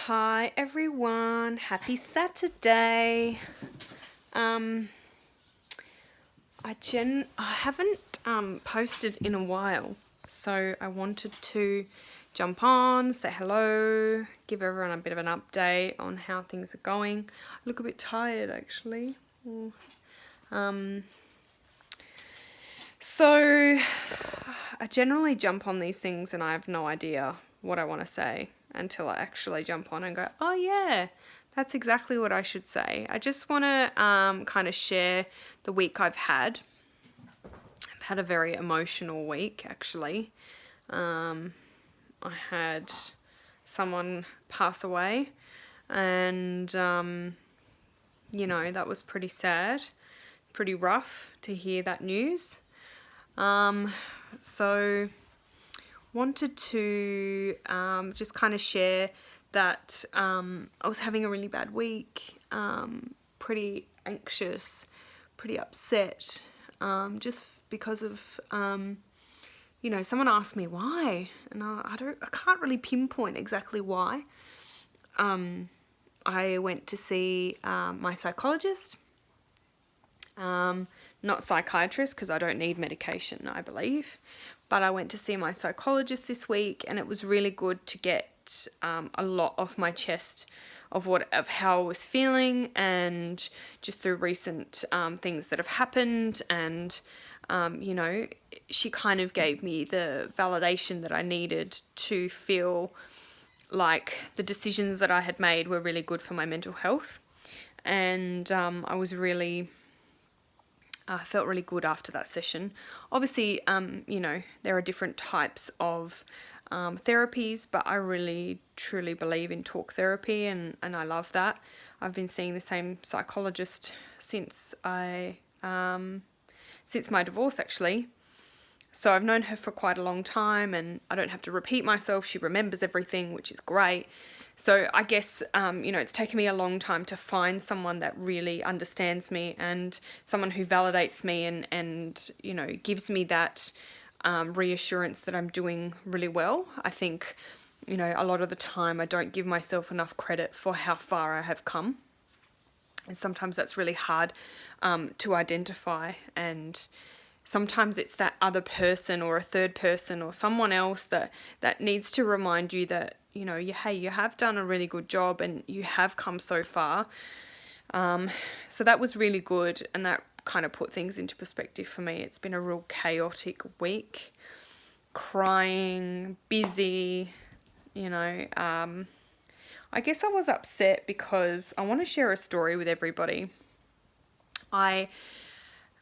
Hi everyone, happy Saturday. Um I haven't posted in a while, so I wanted to jump on, say hello, give everyone a bit of an update on how things are going. I look a bit tired actually. Um so I generally jump on these things and I have no idea what I want to say until I actually jump on and go, oh yeah, that's exactly what I should say. I just want to kind of share the week I've had. I've had a very emotional week actually. I had someone pass away and, that was pretty sad, pretty rough to hear that news. So wanted to just kind of share that I was having a really bad week, pretty anxious, pretty upset, just because of someone asked me why, and I can't really pinpoint exactly why. I went to see my psychologist. Not psychiatrist because I don't need medication, I believe. But I went to see my psychologist this week, and it was really good to get a lot off my chest of how I was feeling, and just through recent things that have happened. And she kind of gave me the validation that I needed to feel like the decisions that I had made were really good for my mental health. And I felt really good after that session. Obviously, there are different types of therapies, but I really truly believe in talk therapy, and I love that. I've been seeing the same psychologist since my divorce actually. So I've known her for quite a long time, and I don't have to repeat myself. She remembers everything, which is great. So I guess, it's taken me a long time to find someone that really understands me, and someone who validates me and gives me that reassurance that I'm doing really well. I think, a lot of the time I don't give myself enough credit for how far I have come. And sometimes that's really hard to identify, and sometimes it's that other person or a third person or someone else that needs to remind you that, you have done a really good job and you have come so far. So that was really good, and that kind of put things into perspective for me. It's been a real chaotic week, crying, busy, I guess I was upset because I want to share a story with everybody. I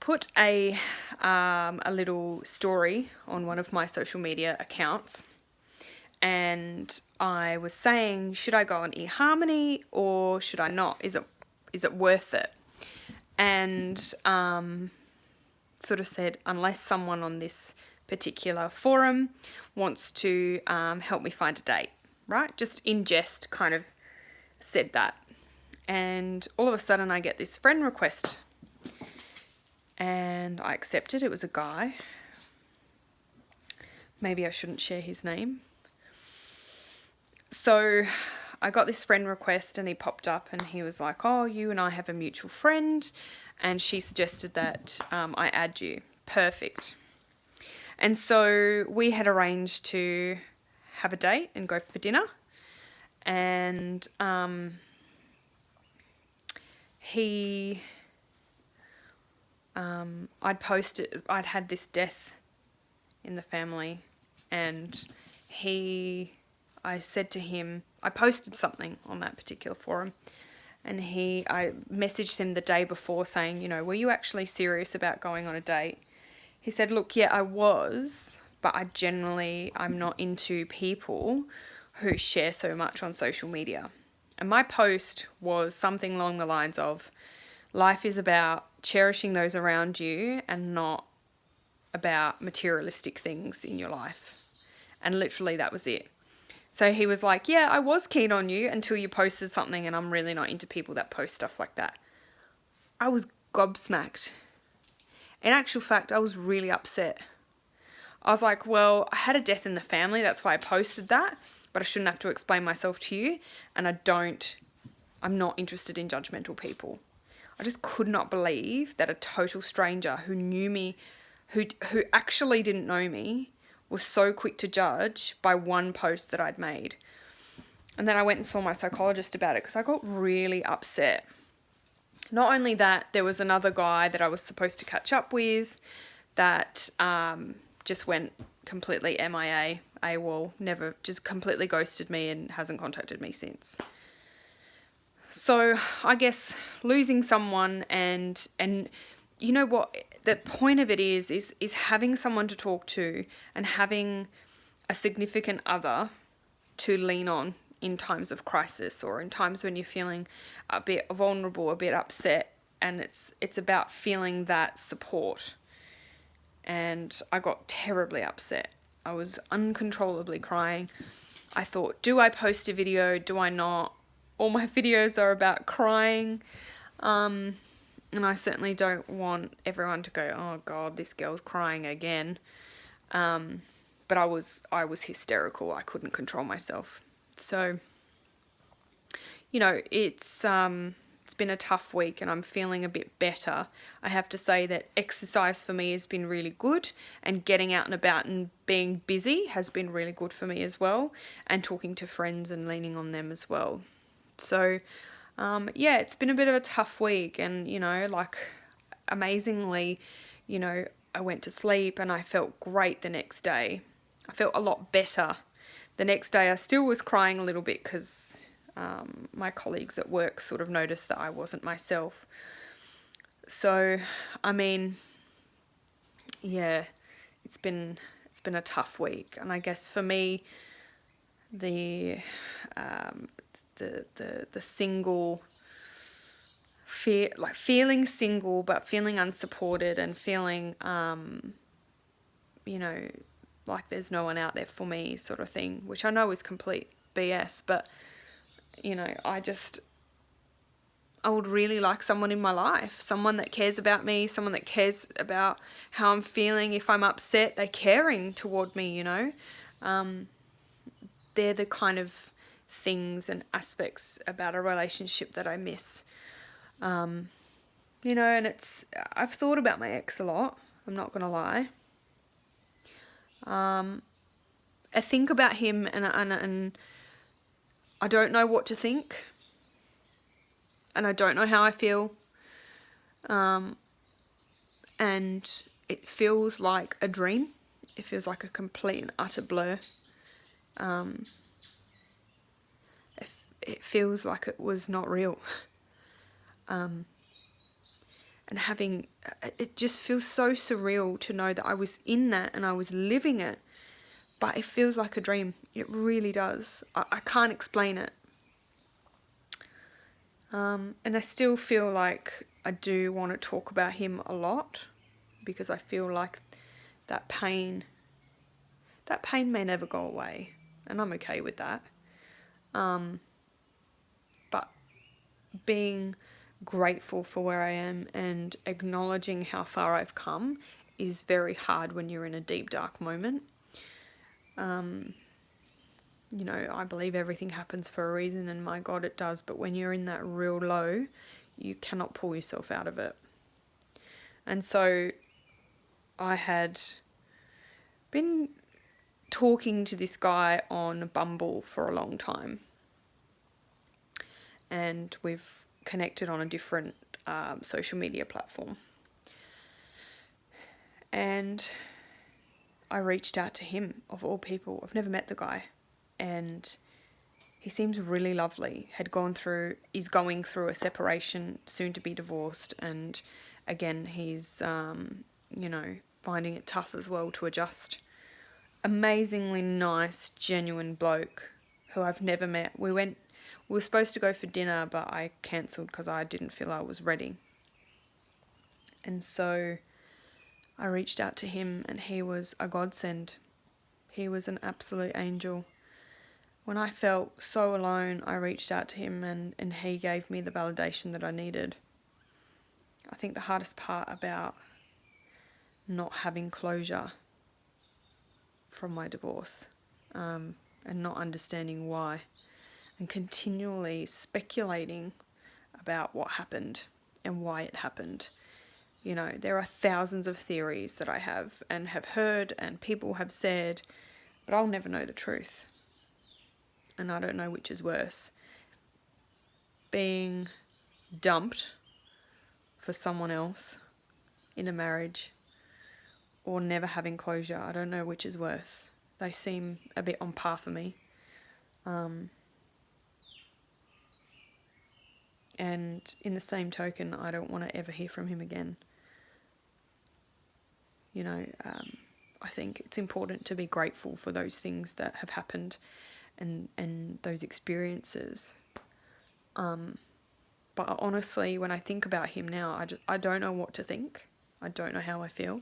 put a little story on one of my social media accounts, and I was saying, should I go on eHarmony or should I not? Is it worth it? And sort of said, unless someone on this particular forum wants to help me find a date, right? Just in jest kind of said that. And all of a sudden I get this friend request, and I accepted. It was a guy. Maybe I shouldn't share his name. So I got this friend request, and he popped up and he was like, oh, you and I have a mutual friend, and she suggested that I add you. Perfect. And so we had arranged to have a date and go for dinner, and I'd had this death in the family, and I said to him, I posted something on that particular forum, and I messaged him the day before saying, were you actually serious about going on a date? He said, look, yeah, I was, but I'm not into people who share so much on social media. And my post was something along the lines of, life is about cherishing those around you and not about materialistic things in your life. And literally that was it. So he was like, yeah, I was keen on you until you posted something, and I'm really not into people that post stuff like that. I was gobsmacked. In actual fact, I was really upset. I was like, well, I had a death in the family, that's why I posted that. but I shouldn't have to explain myself to you. And I'm not interested in judgmental people. I just could not believe that a total stranger who knew me, who actually didn't know me, was so quick to judge by one post that I'd made. And then I went and saw my psychologist about it because I got really upset. Not only that, there was another guy that I was supposed to catch up with that just went completely MIA, AWOL, never, just completely ghosted me and hasn't contacted me since. So I guess losing someone and you know what, the point of it is having someone to talk to and having a significant other to lean on in times of crisis or in times when you're feeling a bit vulnerable, a bit upset, and it's about feeling that support. And I got terribly upset. I was uncontrollably crying. I thought, do I post a video? Do I not? All my videos are about crying. And I certainly don't want everyone to go, oh God, this girl's crying again. But I was hysterical. I couldn't control myself. So, you know, it's been a tough week and I'm feeling a bit better. I have to say that exercise for me has been really good, and getting out and about and being busy has been really good for me as well, and talking to friends and leaning on them as well. So, yeah, it's been a bit of a tough week, and, you know, like, amazingly, you know, I went to sleep and I felt great the next day. I felt a lot better. The next day I still was crying a little bit because my colleagues at work sort of noticed that I wasn't myself. So, I mean, yeah, it's been a tough week, and I guess for me, the single feeling single, but feeling unsupported and feeling, you know, like there's no one out there for me, sort of thing, which I know is complete BS, but, you know, I would really like someone in my life, someone that cares about me, someone that cares about how I'm feeling. If I'm upset, they're caring toward me, you know. They're the kind of things and aspects about a relationship that I miss. You know, and I've thought about my ex a lot, I'm not going to lie. I think about him and I don't know what to think. And I don't know how I feel. And it feels like a dream. It feels like a complete and utter blur. It feels like it was not real. And it just feels so surreal to know that I was in that and I was living it. But it feels like a dream. It really does. I can't explain it. And I still feel like I do want to talk about him a lot, because I feel like that pain may never go away, and I'm okay with that. But being grateful for where I am and acknowledging how far I've come is very hard when you're in a deep, dark moment. You know, I believe everything happens for a reason, and my God, it does. But when you're in that real low, you cannot pull yourself out of it. And so I had been talking to this guy on Bumble for a long time. And we've connected on a different social media platform. And I reached out to him, of all people. I've never met the guy. And he seems really lovely. Is going through a separation, soon to be divorced. And again, he's, you know, finding it tough as well to adjust. Amazingly nice, genuine bloke who I've never met. We were supposed to go for dinner, but I cancelled because I didn't feel I was ready. And so I reached out to him, and he was a godsend. He was an absolute angel. When I felt so alone, I reached out to him, and he gave me the validation that I needed. I think the hardest part about not having closure from my divorce and not understanding why, and continually speculating about what happened and why it happened. You know, there are thousands of theories that I have and have heard and people have said, but I'll never know the truth. And I don't know which is worse. Being dumped for someone else in a marriage or never having closure. I don't know which is worse. They seem a bit on par for me. And in the same token, I don't want to ever hear from him again. You know, I think it's important to be grateful for those things that have happened and those experiences. But honestly, when I think about him now, I don't know what to think. I don't know how I feel.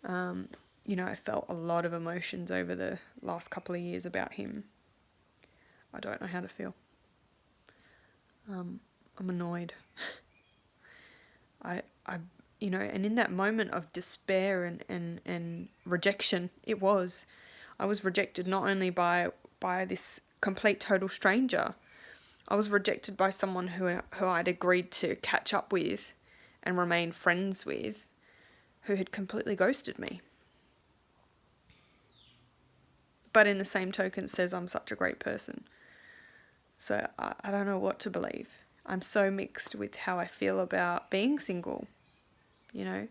You know, I felt a lot of emotions over the last couple of years about him. I don't know how to feel. I'm annoyed. I you know, and in that moment of despair and rejection, I was rejected not only by this complete total stranger. I was rejected by someone who I'd agreed to catch up with and remain friends with, who had completely ghosted me. But in the same token says I'm such a great person. So I don't know what to believe. I'm so mixed with how I feel about being single. You know,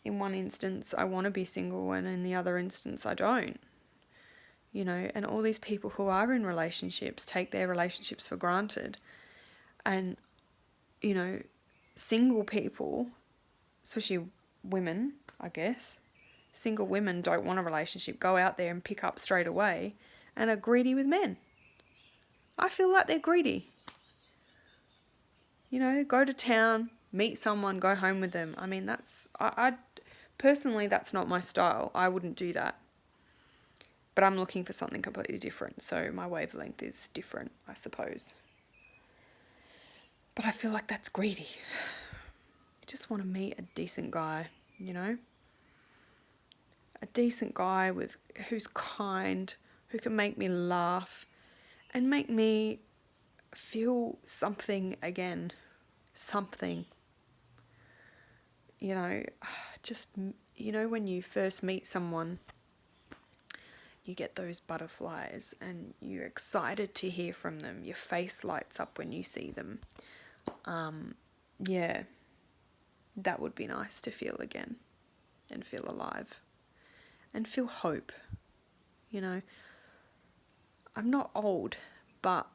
in one instance I want to be single and in the other instance I don't. You know, and all these people who are in relationships take their relationships for granted. And, you know, single people, especially women, I guess, single women don't want a relationship, go out there and pick up straight away and are greedy with men. I feel like they're greedy. You know, go to town, meet someone, go home with them. I mean, I personally, that's not my style. I wouldn't do that. But I'm looking for something completely different, so my wavelength is different, I suppose. But I feel like that's greedy. I just want to meet a decent guy, you know? A decent guy who's kind, who can make me laugh and make me feel something again. Something. You know, just, you know, when you first meet someone, you get those butterflies and you're excited to hear from them. Your face lights up when you see them. Yeah, that would be nice to feel again and feel alive and feel hope. You know, I'm not old, but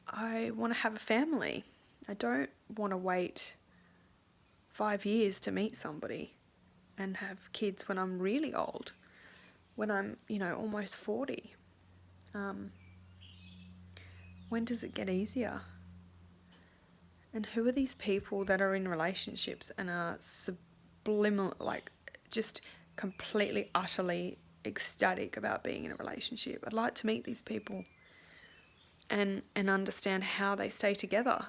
I want to have a family. I don't want to wait 5 years to meet somebody and have kids when I'm really old, when I'm, you know, almost 40. When does it get easier? And who are these people that are in relationships and are subliminal, like just completely, utterly ecstatic about being in a relationship? I'd like to meet these people and understand how they stay together.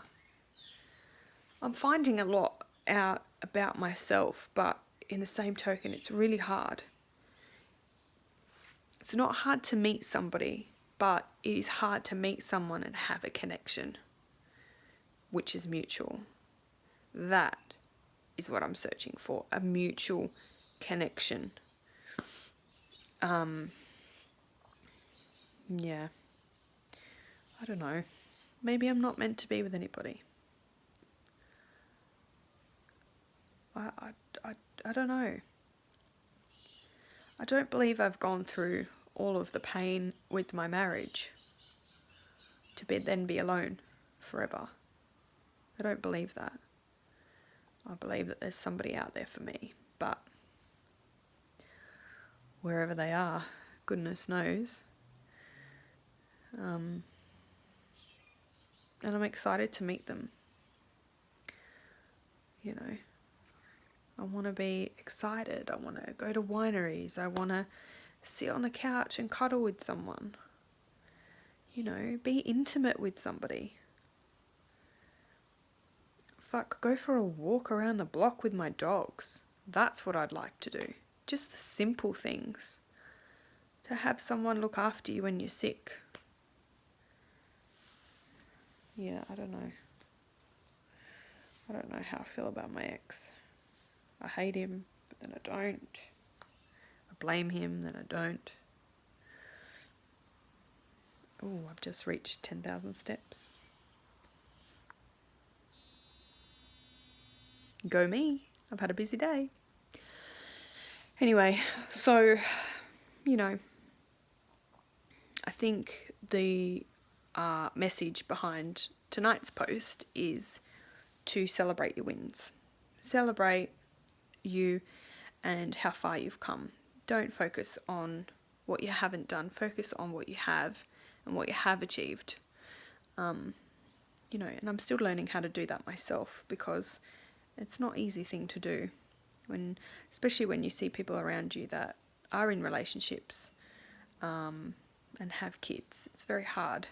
I'm finding a lot out about myself, but in the same token, it's really hard. It's not hard to meet somebody, but it is hard to meet someone and have a connection, which is mutual. That is what I'm searching for, a mutual connection. Yeah. I don't know. Maybe I'm not meant to be with anybody. I don't know. I don't believe I've gone through all of the pain with my marriage to then be alone forever. I don't believe that. I believe that there's somebody out there for me, but wherever they are, goodness knows. And I'm excited to meet them. You know, I want to be excited. I want to go to wineries. I want to sit on the couch and cuddle with someone. You know, be intimate with somebody. Fuck, go for a walk around the block with my dogs. That's what I'd like to do. Just the simple things to have someone look after you when you're sick. Yeah, I don't know. I don't know how I feel about my ex. I hate him, but then I don't. I blame him, then I don't. Oh, I've just reached 10,000 steps. Go me. I've had a busy day. Anyway, so, you know, I think the message behind tonight's post is to celebrate your wins. Celebrate you and how far you've come. Don't focus on what you haven't done. Focus on what you have and what you have achieved. You know, and I'm still learning how to do that myself, because it's not an easy thing to do, especially when you see people around you that are in relationships and have kids. It's very hard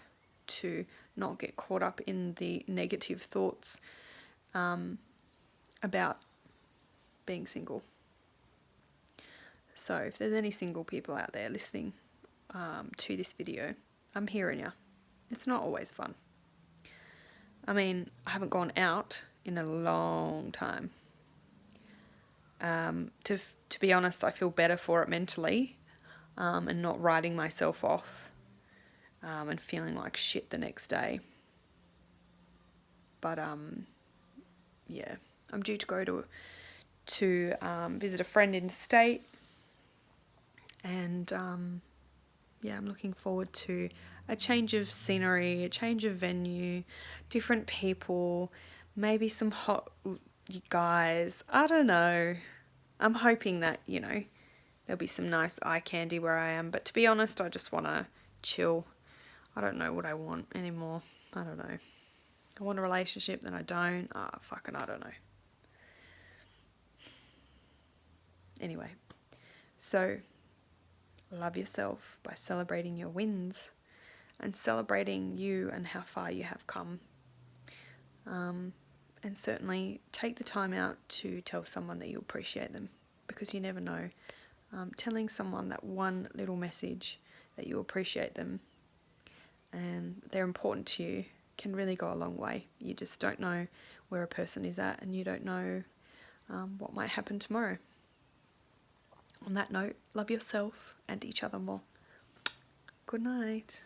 to not get caught up in the negative thoughts about being single. So if there's any single people out there listening to this video, I'm hearing you. It's not always fun. I mean, I haven't gone out in a long time. To be honest, I feel better for it mentally, and not writing myself off and feeling like shit the next day. But yeah, I'm due to go to visit a friend interstate, and yeah, I'm looking forward to a change of scenery, a change of venue, different people, maybe some hot guys. I don't know. I'm hoping that, you know, there'll be some nice eye candy where I am. But to be honest, I just want to chill. I don't know what I want anymore. I don't know. I want a relationship, then I don't. Fucking I don't know. Anyway, so love yourself by celebrating your wins and celebrating you and how far you have come. And certainly take the time out to tell someone that you appreciate them, because you never know. Telling someone that one little message that you appreciate them and they're important to you can really go a long way. You just don't know where a person is at, and you don't know what might happen tomorrow. On that note, love yourself and each other more. Good night.